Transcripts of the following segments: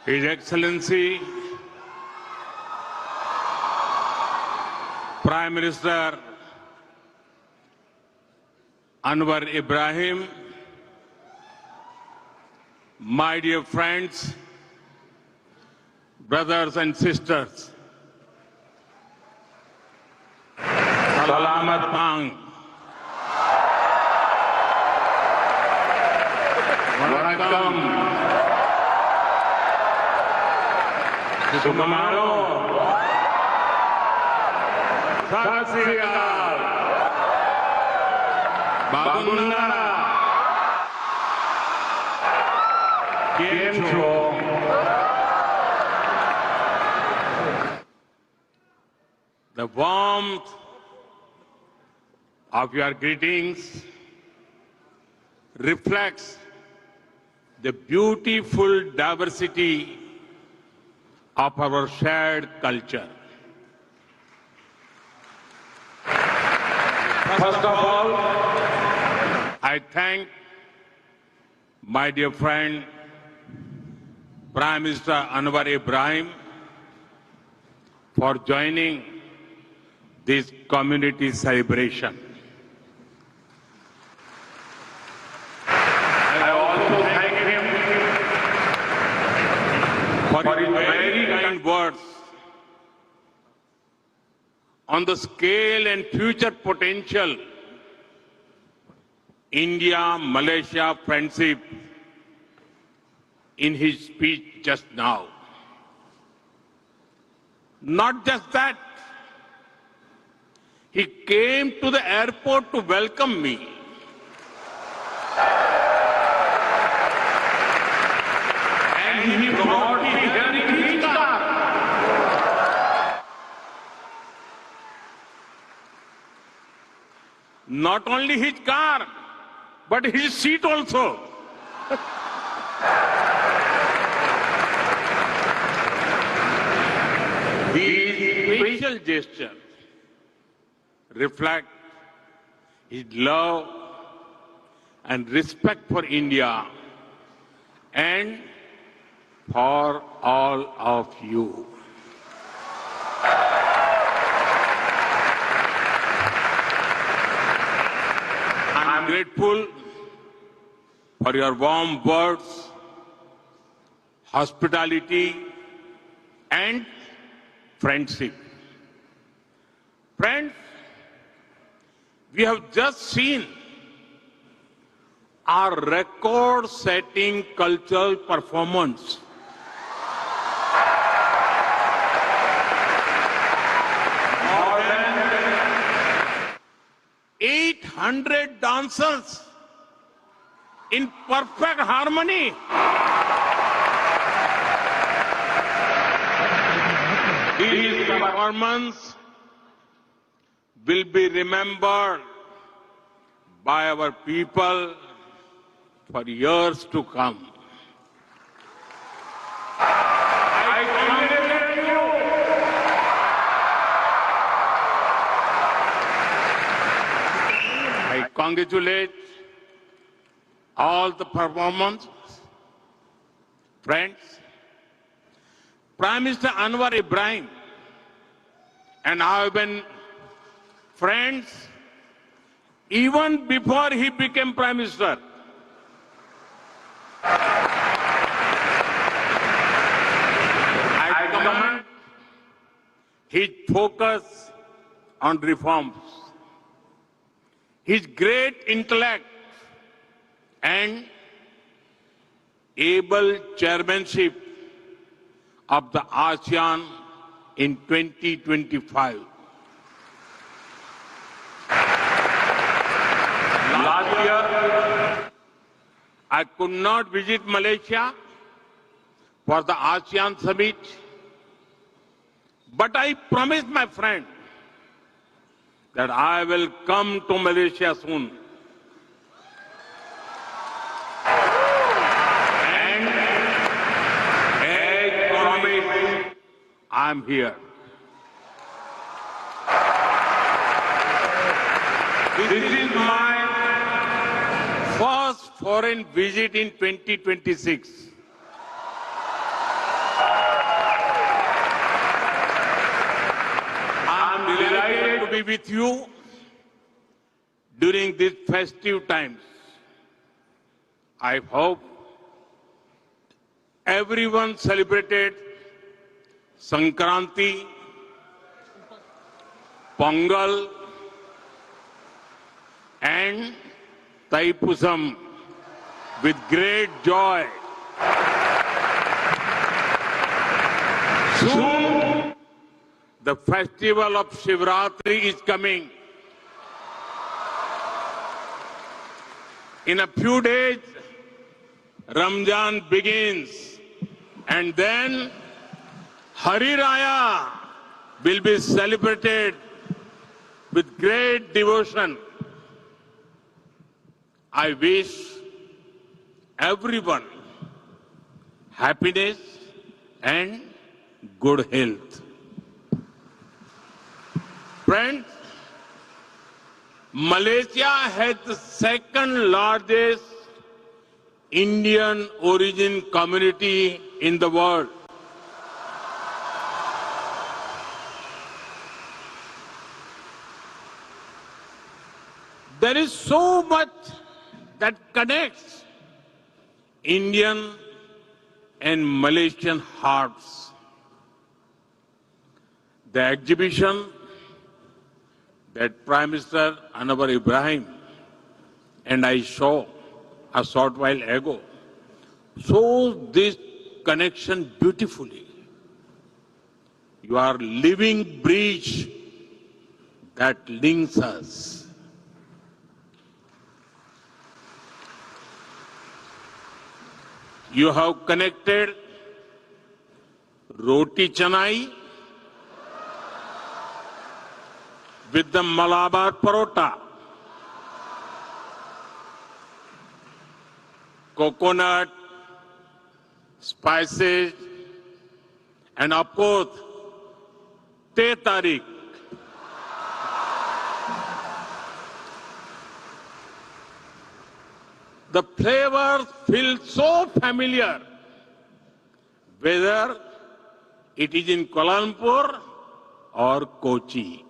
His Excellency Prime Minister Anwar Ibrahim, my dear friends, brothers and sisters, Salamat Pang. Vanakkam. Sumaro. Sat Sri Akal. Bagunda. Kem Cho. The warmth of your greetings reflects the beautiful diversity of our shared culture. First of all, I thank my dear friend Prime Minister Anwar Ibrahim for joining this community celebration. I also thank him for his very kind words on the scale and future potential India-Malaysia friendship in his speech just now. Not just that, he came to the airport to welcome me. And he brought me here in his car. Not only his car, but his seat also. These special gestures reflect his love and respect for India and for all of you. I am grateful for your warm words, hospitality, and friendship. Friends, we have just seen our record-setting cultural performance. More than 800 dancers in perfect harmony. This performance will be remembered by our people for years to come. I congratulate you. I congratulate all the performers, friends. Prime Minister Anwar Ibrahim and I have been friends even before he became Prime Minister. I commend his focus on reforms, his great intellect and able chairmanship of the ASEAN in 2025. Last year, I could not visit Malaysia for the ASEAN summit, but I promised my friend that I will come to Malaysia soon. And as promised, I'm here. This is my first foreign visit in 2026. be with you during these festive times. I hope everyone celebrated Sankranti, Pongal, and Thaipusam with great joy. Soon, the festival of Shivratri is coming. In a few days, Ramzan begins, and then Hari Raya will be celebrated with great devotion. I wish everyone happiness and good health. Friends, Malaysia has the second largest Indian origin community in the world. There is so much that connects Indian and Malaysian hearts. The exhibition that Prime Minister Anwar Ibrahim and I saw a short while ago shows this connection beautifully. You are living bridge that links us. You have connected Roti Canai with the Malabar Parota, coconut, spices, and of course, Teh Tarik. The flavors feel so familiar, whether it is in Kuala Lumpur or Kochi.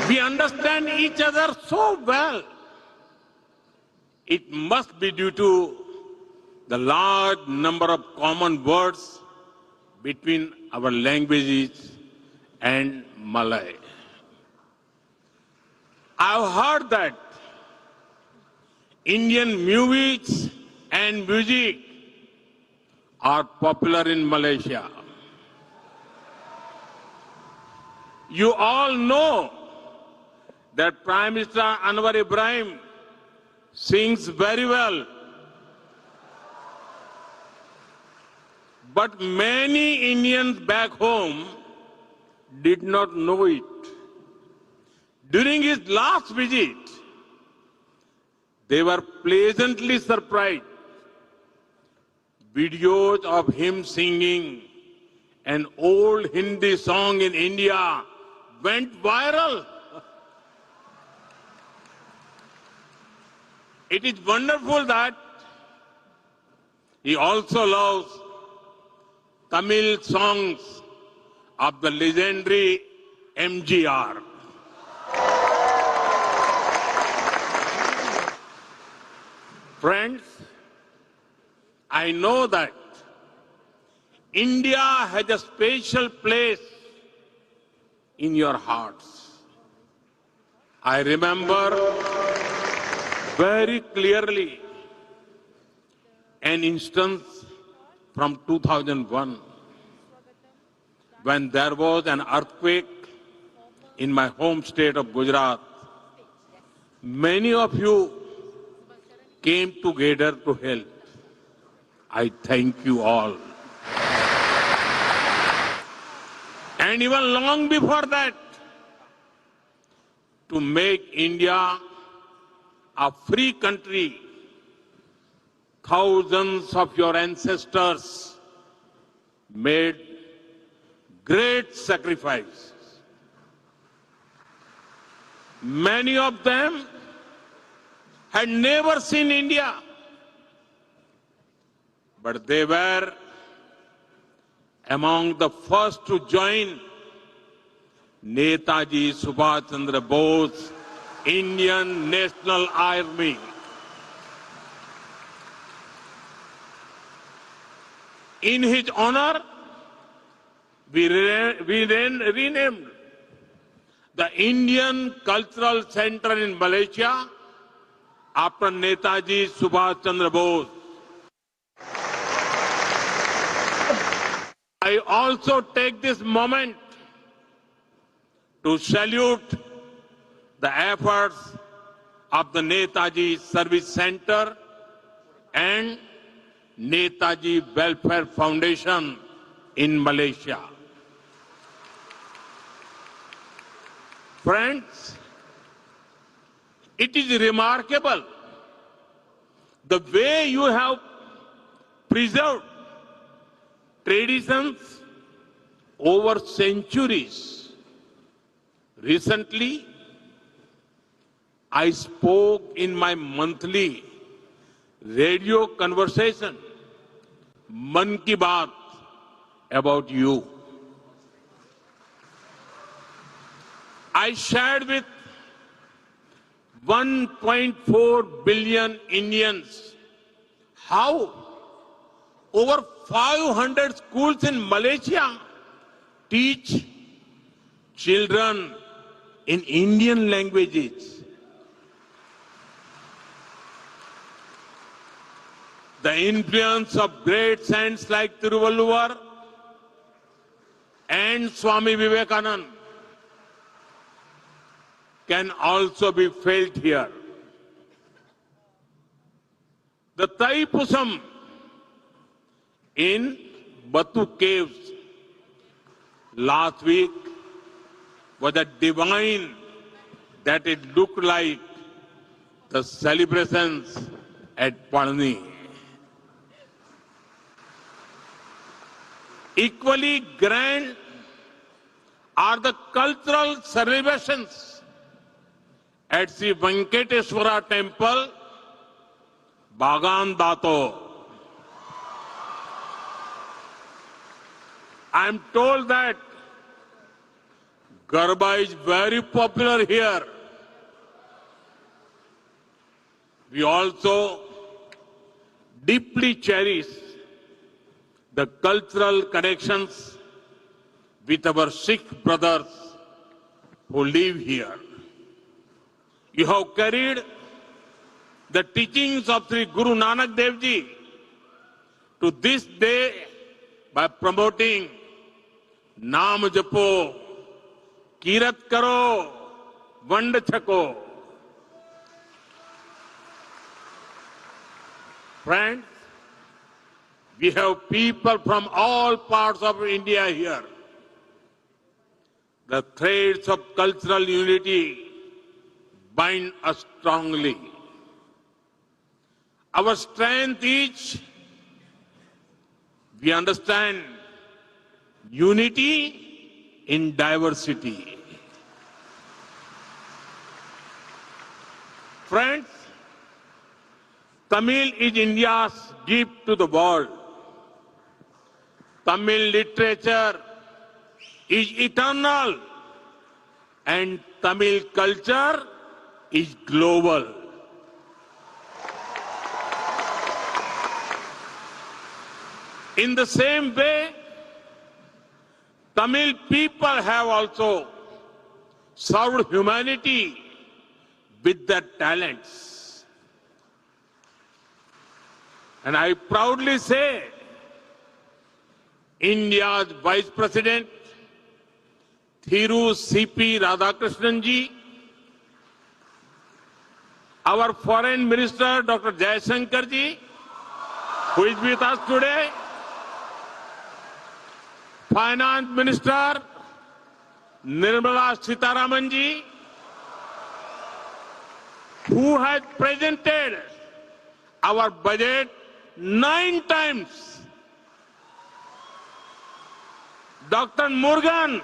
We understand each other so well. It must be due to the large number of common words between our languages and Malay. I've heard that Indian movies and music are popular in Malaysia. You all know that Prime Minister Anwar Ibrahim sings very well. But many Indians back home did not know it. During his last visit, they were pleasantly surprised. Videos of him singing an old Hindi song in India went viral. It is wonderful that he also loves Tamil songs of the legendary MGR. Friends, I know that India has a special place in your hearts. I remember very clearly an instance from 2001 when there was an earthquake in my home state of Gujarat. Many of you came together to help. I thank you all. And even long before that, to make India a free country, thousands of your ancestors made great sacrifices. Many of them had never seen India, but they were among the first to join Netaji Subhash Chandra Bose, Indian National Army. In his honor, we renamed the Indian Cultural Center in Malaysia after Netaji Subhash Chandra Bose. I also take this moment to salute the efforts of the Netaji Service Center and Netaji Welfare Foundation in Malaysia. Friends, it is remarkable the way you have preserved traditions over centuries. Recently, I spoke in my monthly radio conversation, Man Ki Baat, about you. I shared with 1.4 billion Indians how over 500 schools in Malaysia teach children in Indian languages. The influence of great saints like Tiruvalluvar and Swami Vivekananda can also be felt here. The Thaipusam in Batu Caves last week was a divine that it looked like the celebrations at Palani. Equally grand are the cultural celebrations at Sri Venkateswara Temple, Bagan Dato. I am told that Garba is very popular here. We also deeply cherish the cultural connections with our Sikh brothers who live here. You have carried the teachings of Sri Guru Nanak Dev Ji to this day by promoting Naam Japo, Kirat Karo, Vand Chako. Friends, we have people from all parts of India here. The threads of cultural unity bind us strongly. Our strength is we understand unity in diversity. Friends, Tamil is India's gift to the world. Tamil literature is eternal and Tamil culture is global. In the same way, Tamil people have also served humanity with their talents. And I proudly say, India's Vice President, Thiru C.P. Radhakrishnan ji, our Foreign Minister, Dr. Jaishankar ji, who is with us today, Finance Minister, Nirmala Sitharaman ji, who has presented our budget 9 times. Dr. Murugan,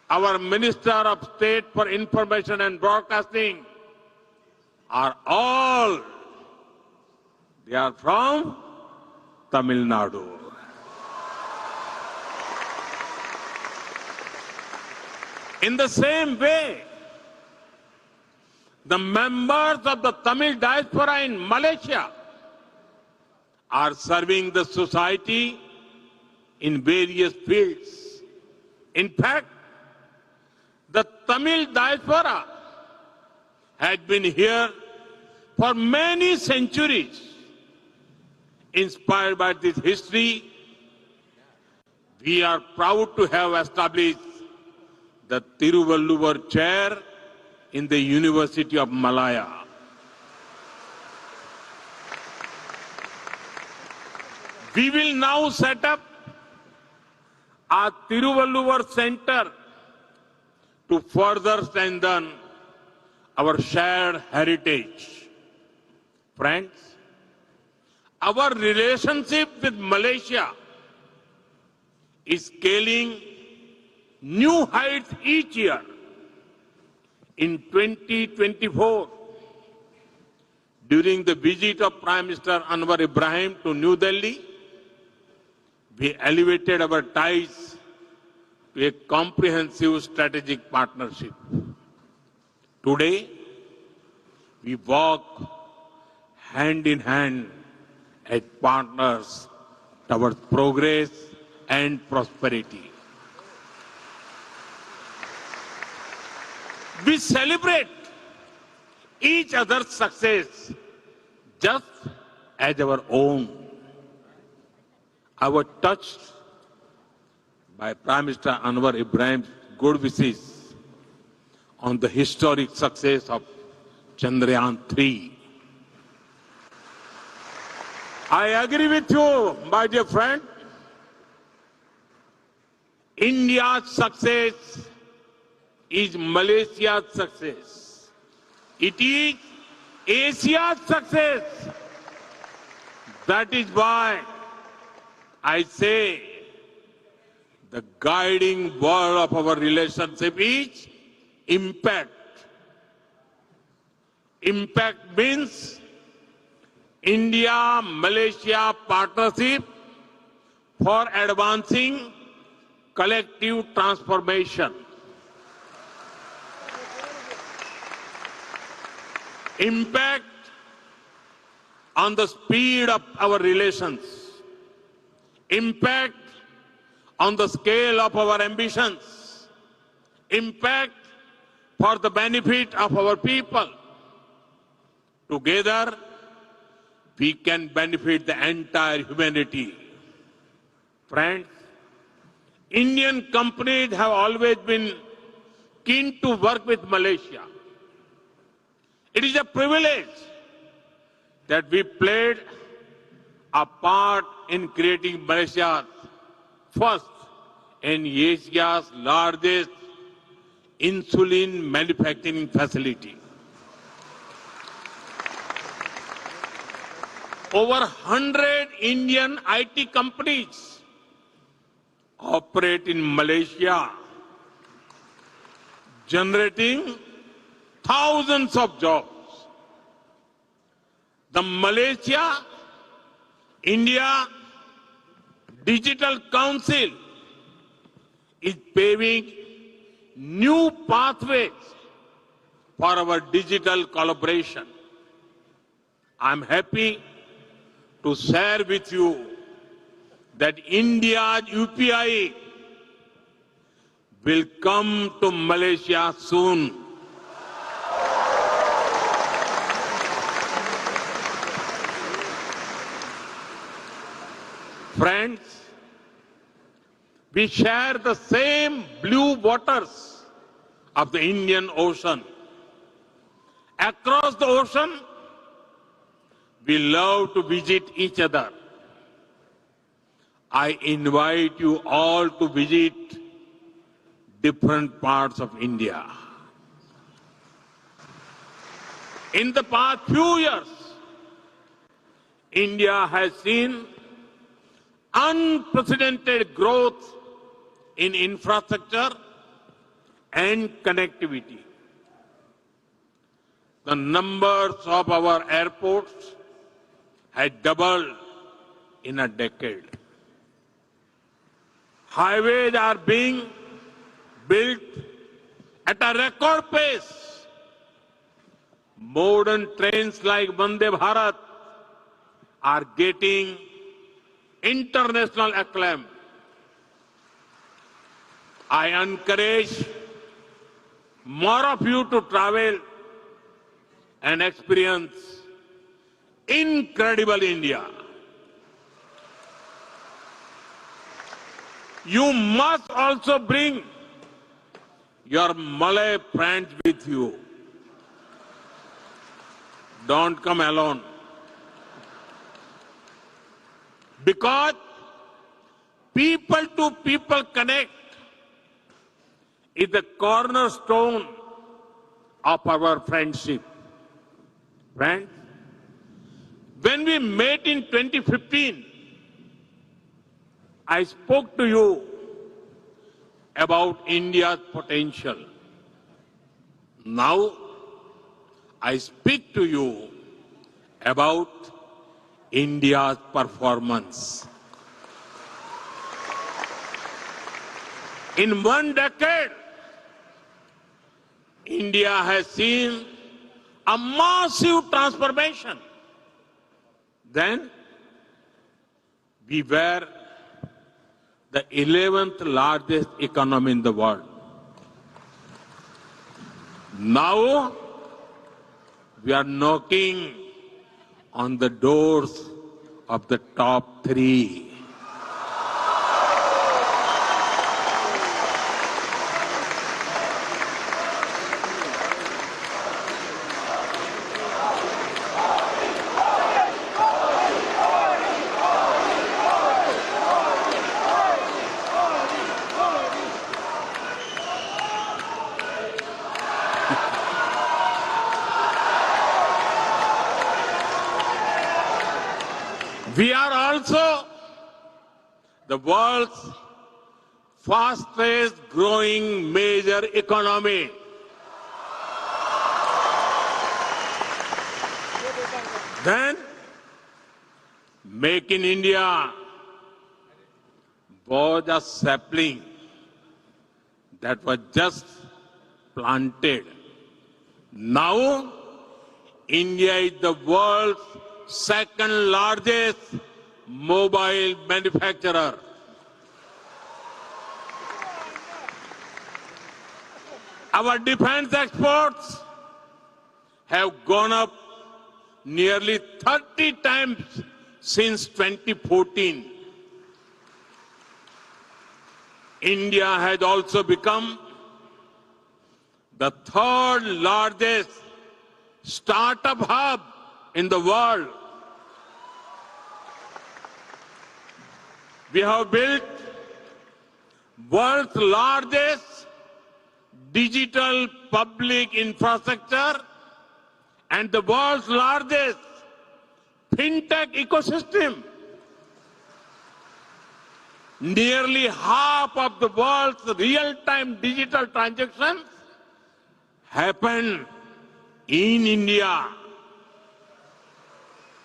our Minister of State for Information and Broadcasting, are all, they are from Tamil Nadu. In the same way, the members of the Tamil diaspora in Malaysia are serving the society in various fields. In fact, the Tamil diaspora had been here for many centuries. Inspired by this history, we are proud to have established the Tiruvalluvar Chair in the University of Malaya. We will now set up a Tiruvalluvar Center to further strengthen our shared heritage. Friends, our relationship with Malaysia is scaling new heights each year. In 2024, during the visit of Prime Minister Anwar Ibrahim to New Delhi, we elevated our ties to a comprehensive strategic partnership. Today, we walk hand in hand as partners towards progress and prosperity. We celebrate each other's success just as our own. I was touched by Prime Minister Anwar Ibrahim's good wishes on the historic success of Chandrayaan-3. I agree with you, my dear friend. India's success is Malaysia's success. It is Asia's success. That is why I say the guiding word of our relationship is impact. Impact means India-Malaysia partnership for advancing collective transformation. Impact on the speed of our relations. Impact on the scale of our ambitions. Impact for the benefit of our people. Together, we can benefit the entire humanity. Friends, Indian companies have always been keen to work with Malaysia. It is a privilege that we played a part in creating Malaysia's first and Asia's largest insulin manufacturing facility. Over 100 Indian IT companies operate in Malaysia, generating thousands of jobs. The Malaysia-India Digital Council is paving new pathways for our digital collaboration. I'm happy to share with you that India's UPI will come to Malaysia soon. Friends, we share the same blue waters of the Indian Ocean. Across the ocean, we love to visit each other. I invite you all to visit different parts of India. In the past few years, India has seen unprecedented growth in infrastructure and connectivity. The numbers of our airports had doubled in a decade. Highways are being built at a record pace. Modern trains like Vande Bharat are getting international acclaim. I encourage more of you to travel and experience incredible India. You must also bring your Malay friends with you. Don't come alone. Because people to people connect is the cornerstone of our friendship. Friends, when we met in 2015, I spoke to you about India's potential. Now, I speak to you about India's performance. In one decade, India has seen a massive transformation. Then, we were the 11th largest economy in the world. Now, we are knocking on the doors of the top 3. We are also the world's fastest growing major economy. Then, Make in India was a sapling that was just planted. Now, India is the world's second largest mobile manufacturer. Our defense exports have gone up nearly 30 times since 2014. India has also become the third largest startup hub in the world. We have built world's largest digital public infrastructure and the world's largest fintech ecosystem. Nearly half of the world's real-time digital transactions happen in India,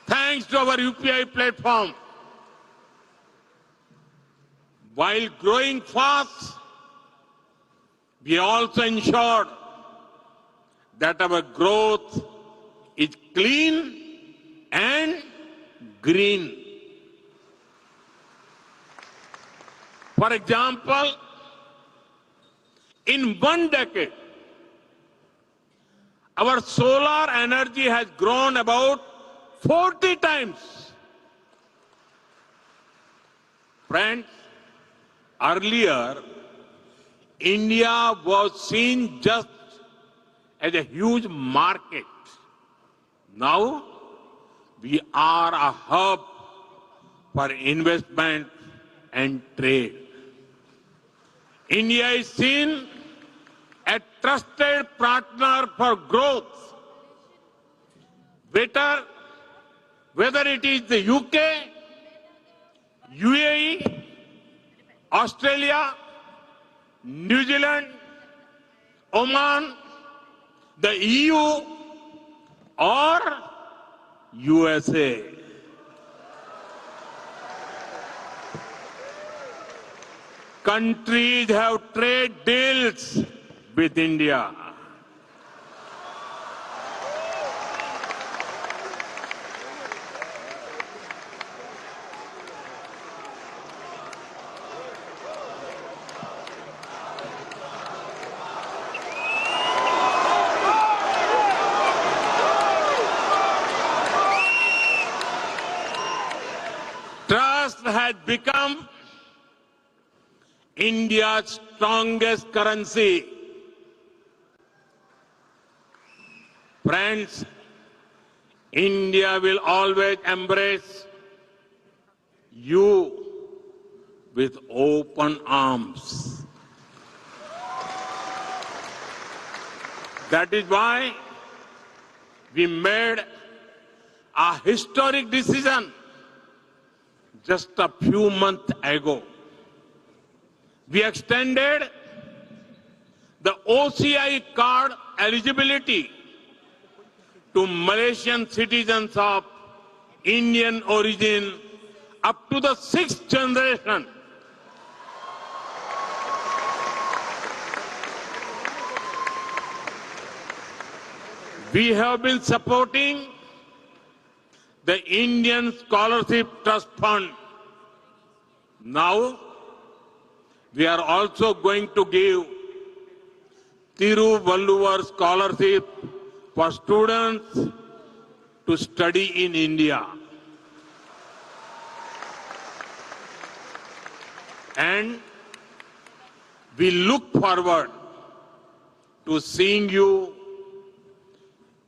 thanks to our UPI platform. While growing fast, we also ensured that our growth is clean and green. For example, in one decade, our solar energy has grown about 40 times. Friends, earlier, India was seen just as a huge market. Now, we are a hub for investment and trade. India is seen a trusted partner for growth. Whether it is the UK, UAE, Australia, New Zealand, Oman, the EU, or USA. Countries have trade deals with India. Trust has become India's strongest currency. Friends, India will always embrace you with open arms. That is why we made a historic decision just a few months ago. We extended the OCI card eligibility to Malaysian citizens of Indian origin up to the 6th generation. We have been supporting the Indian Scholarship Trust Fund. Now, we are also going to give Thiruvalluvar Scholarship for students to study in India. And we look forward to seeing you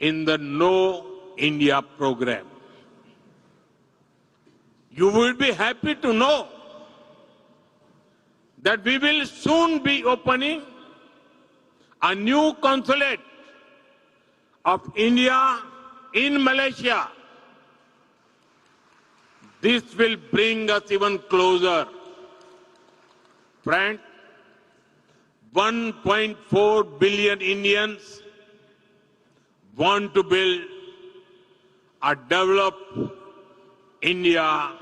in the Know India program. You will be happy to know that we will soon be opening a new consulate of India in Malaysia. This will bring us even closer. Friends, 1.4 billion Indians want to build a developed India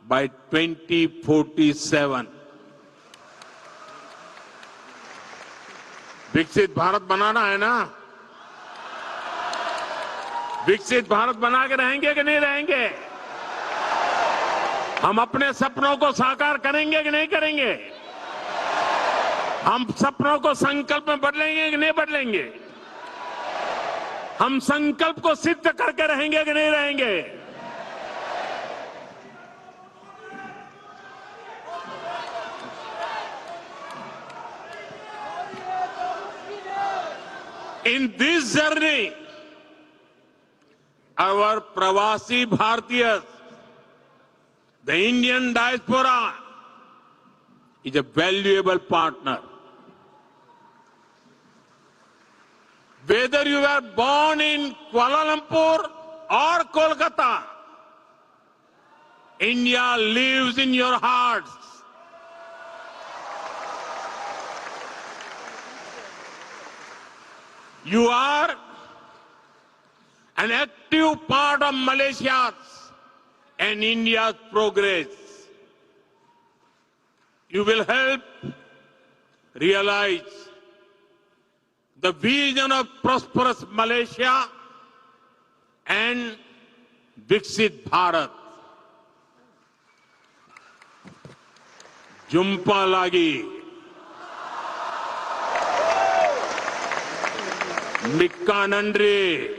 by 2047. विकसित भारत बनाना है ना? विकसित भारत बना के रहेंगे कि नहीं रहेंगे? हम अपने सपनों को साकार करेंगे कि नहीं करेंगे? हम सपनों को संकल्प में बदलेंगे कि नहीं बदलेंगे? हम संकल्प को सिद्ध करके रहेंगे कि नहीं रहेंगे? In this journey, our Pravasi Bhartiyas, the Indian diaspora, is a valuable partner. Whether you were born in Kuala Lumpur or Kolkata, India lives in your hearts. You are an active part of Malaysia's and India's progress. You will help realize the vision of prosperous Malaysia and Viksit Bharat. Jumpa lagi. Mikka Nandri.